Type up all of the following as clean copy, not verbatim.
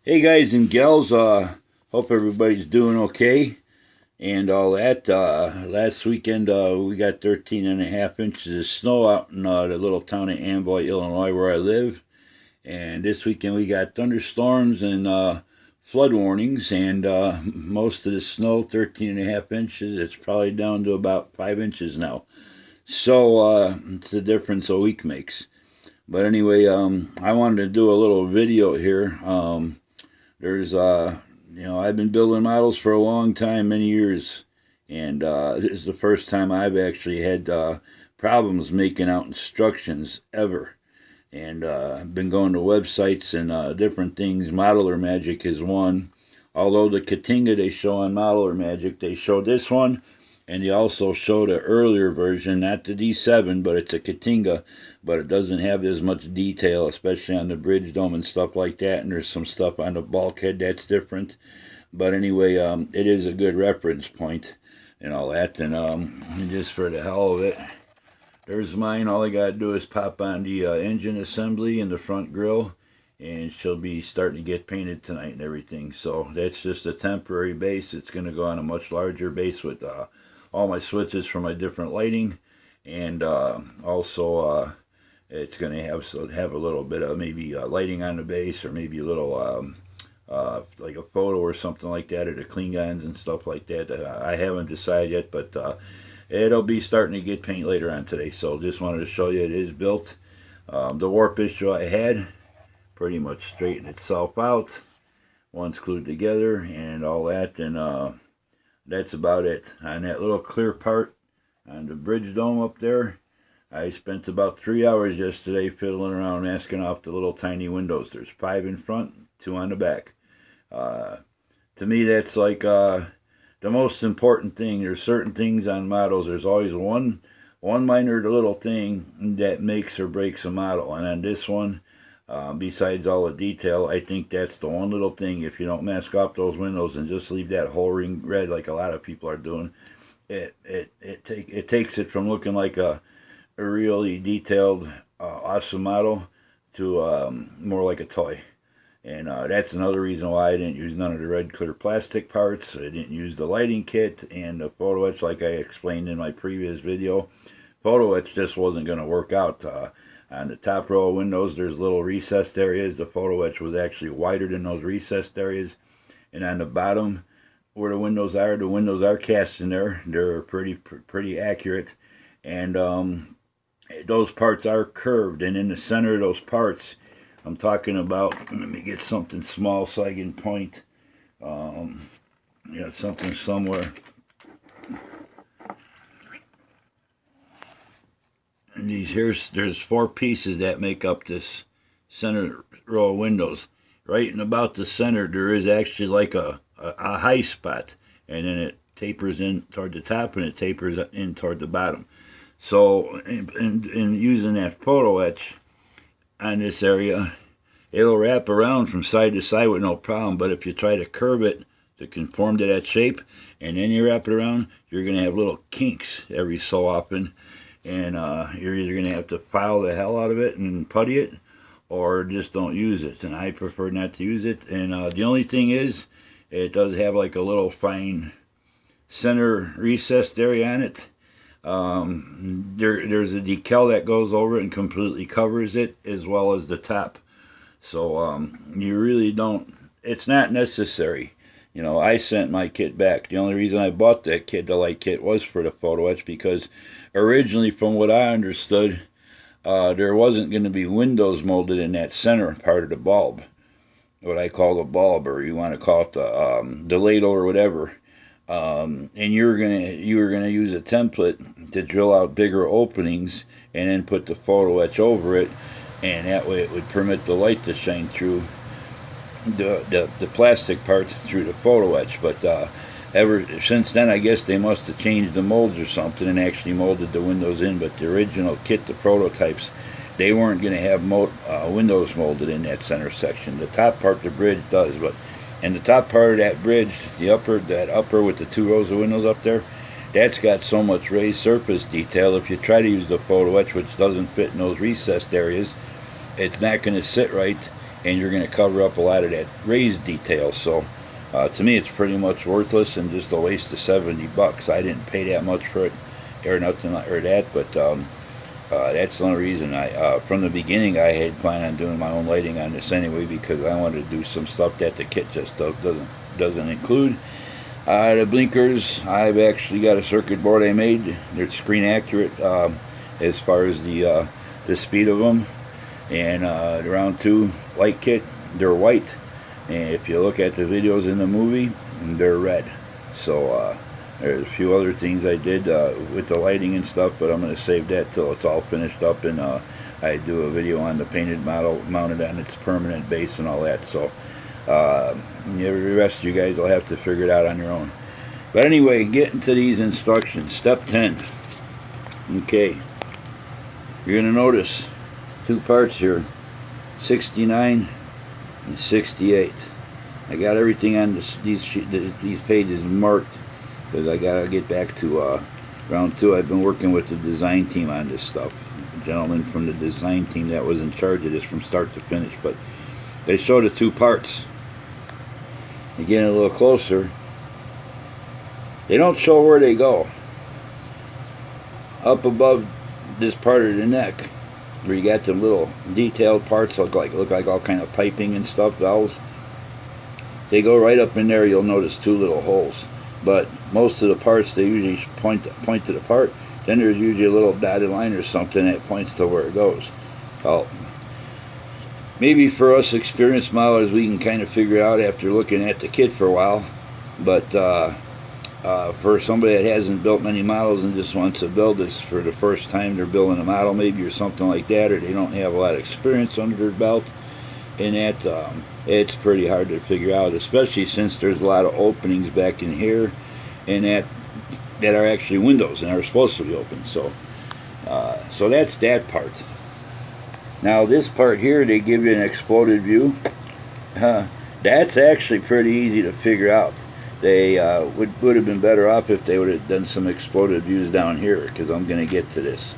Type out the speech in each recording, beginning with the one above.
Hey guys and gals, hope everybody's doing okay and all that. Last weekend we got 13 and a half inches of snow out in the little town of Amboy, Illinois, where I live. And this weekend we got thunderstorms and flood warnings, and most of the snow, 13 and a half inches, it's probably down to about 5 inches now. So it's the difference a week makes. But anyway, I wanted to do a little video here. There's I've been building models for a long time, many years, and this is the first time I've actually had problems making out instructions ever. And I've been going to websites and different things. Modeler Magic is one. Although the K'tinga they show on Modeler Magic, they show this one, and they also showed an earlier version, not the D7, but it's a K'tinga, but it doesn't have as much detail, especially on the bridge dome and stuff like that, and there's some stuff on the bulkhead that's different. But anyway, it is a good reference point and all that, and just for the hell of it, there's mine. All I gotta do is pop on the engine assembly and the front grille, and she'll be starting to get painted tonight and everything. So that's just a temporary base. It's going to go on a much larger base with all my switches for my different lighting, and also it's going to have a little bit of maybe lighting on the base, or maybe a little like a photo or something like that, or the Klingons and stuff like that. I haven't decided yet, but it'll be starting to get paint later on today. So just wanted to show you it is built. The warp issue I had pretty much straightened itself out once glued together and all that, and that's about it. On that little clear part on the bridge dome up there, I spent about 3 hours yesterday fiddling around masking off the little tiny windows. There's 5 in front, 2 on the back. To me, that's like the most important thing. There's certain things on models. There's always one minor little thing that makes or breaks a model, and on this one, besides all the detail, I think that's the one little thing. If you don't mask off those windows and just leave that whole ring red like a lot of people are doing, it takes it from looking like a really detailed, awesome model to more like a toy. And that's another reason why I didn't use none of the red clear plastic parts. I didn't use the lighting kit and the photo etch like I explained in my previous video. Photo etch just wasn't going to work out. On the top row of windows, there's little recessed areas. The photo etch was actually wider than those recessed areas. And on the bottom, where the windows are cast in there. They're pretty accurate. And those parts are curved. And in the center of those parts, I'm talking about, let me get something small so I can point. Something somewhere. And there's 4 pieces that make up this center row of windows. Right in about the center, there is actually like a high spot, and then it tapers in toward the top and it tapers in toward the bottom. So in using that photo etch on this area, it'll wrap around from side to side with no problem. But if you try to curve it to conform to that shape, and then you wrap it around, you're going to have little kinks every so often. And you're either going to have to file the hell out of it and putty it, or just don't use it. And I prefer not to use it. And the only thing is, it does have like a little fine center recessed area on it. There's a decal that goes over it and completely covers it, as well as the top. So you really don't, it's not necessary. I sent my kit back. The only reason I bought that kit, the light kit, was for the photo etch, because originally, from what I understood, there wasn't going to be windows molded in that center part of the bulb, what I call the bulb, or you want to call it the ladle or whatever. And you were gonna use a template to drill out bigger openings and then put the photo etch over it, and that way it would permit the light to shine through the plastic parts through the photo etch. But ever since then, I guess they must have changed the molds or something and actually molded the windows in. But the original kit, the prototypes, they weren't going to have windows molded in that center section. The top part of the bridge does, but and the top part of that bridge, that upper with the 2 rows of windows up there, that's got so much raised surface detail. If you try to use the photo etch, which doesn't fit in those recessed areas, it's not going to sit right, and you're going to cover up a lot of that raised detail. So to me, it's pretty much worthless and just a waste of $70. I didn't pay that much for it or nothing like or that, but that's the only reason from the beginning I had planned on doing my own lighting on this anyway, because I wanted to do some stuff that the kit just doesn't include. The blinkers, I've actually got a circuit board I made. They're screen accurate as far as the speed of them. And the round 2 light kit, they're white. And if you look at the videos in the movie, they're red. So there's a few other things I did with the lighting and stuff, but I'm going to save that till it's all finished up, and I do a video on the painted model mounted on its permanent base and all that. So the rest of you guys will have to figure it out on your own. But anyway, getting to these instructions. Step 10. Okay. You're going to notice 2 parts here, 69 and 68. I got everything on these pages marked because I got to get back to round 2. I've been working with the design team on this stuff. A gentleman from the design team that was in charge of this from start to finish. But they show the 2 parts. Again, a little closer. They don't show where they go. Up above this part of the neck, where you got them little detailed parts look like all kind of piping and stuff, valves. They go right up in there. You'll notice 2 little holes. But most of the parts, they usually point to the part. Then there's usually a little dotted line or something that points to where it goes. Well, maybe for us experienced modelers, we can kind of figure it out after looking at the kit for a while. But for somebody that hasn't built many models and just wants to build this for the first time, they're building a model maybe or something like that, or they don't have a lot of experience under their belt, and that it's pretty hard to figure out, especially since there's a lot of openings back in here and that are actually windows and are supposed to be open. So so that's that part. Now this part here, they give you an exploded view. That's actually pretty easy to figure out. They would have been better off if they would have done some exploded views down here, because I'm going to get to this.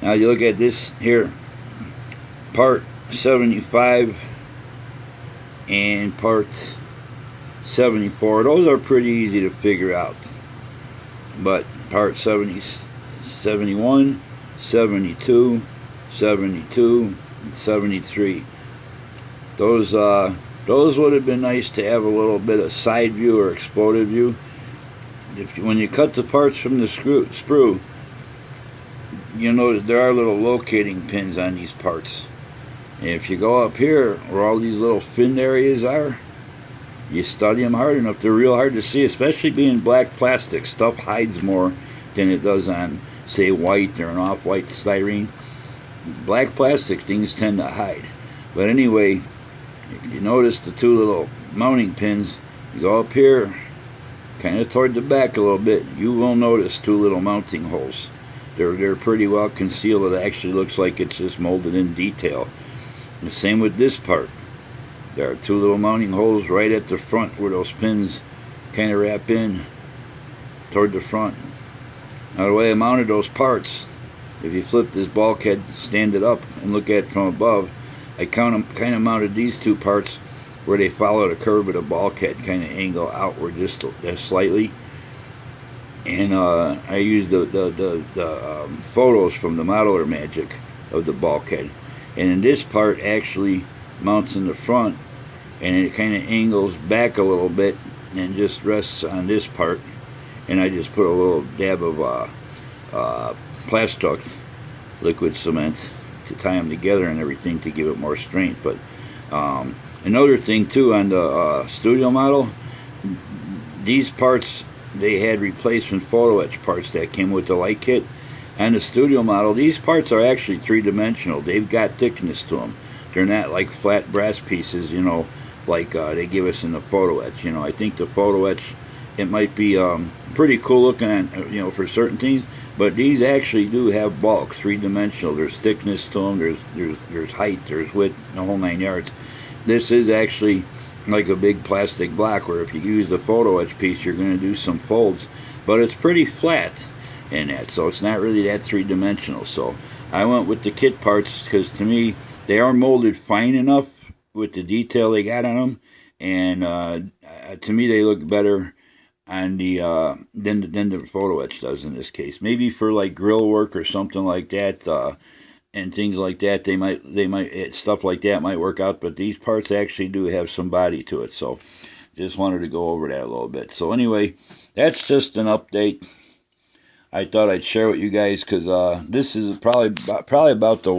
Now you look at this here, part 75 and part 74. Those are pretty easy to figure out. But part 70, 71, 72, 72, and 73. Those would have been nice to have a little bit of side view or exploded view. When you cut the parts from the sprue, you notice there are little locating pins on these parts. And if you go up here where all these little fin areas are, you study them hard enough, they're real hard to see, especially being black plastic. Stuff hides more than it does on, say, white or an off-white styrene. Black plastic things tend to hide. But anyway, if you notice the 2 little mounting pins, you go up here, kind of toward the back a little bit, you will notice 2 little mounting holes. They're pretty well concealed. It actually looks like it's just molded in detail. The same with this part. There are 2 little mounting holes right at the front where those pins kind of wrap in toward the front. Now the way I mounted those parts, if you flip this bulkhead, stand it up, and look at it from above, I kind of mounted these 2 parts where they follow the curve of the bulkhead, kind of angle outward just slightly. And I used the photos from the Modeler Magic of the bulkhead. And in this part actually mounts in the front, and it kind of angles back a little bit and just rests on this part. And I just put a little dab of Plastoc liquid cement to tie them together and everything to give it more strength. But another thing too, on the studio model, these parts, they had replacement photo etch parts that came with the light kit. On the studio model, these parts are actually 3-dimensional. They've got thickness to them. They're not like flat brass pieces, you know, like they give us in the photo etch. You know, I think the photo etch, it might be pretty cool looking at, you know, for certain things. But these actually do have bulk, 3-dimensional. There's thickness to them. There's height. There's width. The whole 9 yards. This is actually like a big plastic block, where if you use the photo etch piece, you're going to do some folds. But it's pretty flat in that, so it's not really that 3-dimensional. So I went with the kit parts because to me they are molded fine enough with the detail they got on them, and to me they look better on the than the photo etch does in this case. Maybe for like grill work or something like that, and things like that, stuff like that might work out. But these parts actually do have some body to it, so just wanted to go over that a little bit. So anyway, that's just an update. I thought I'd share with you guys because this is probably about the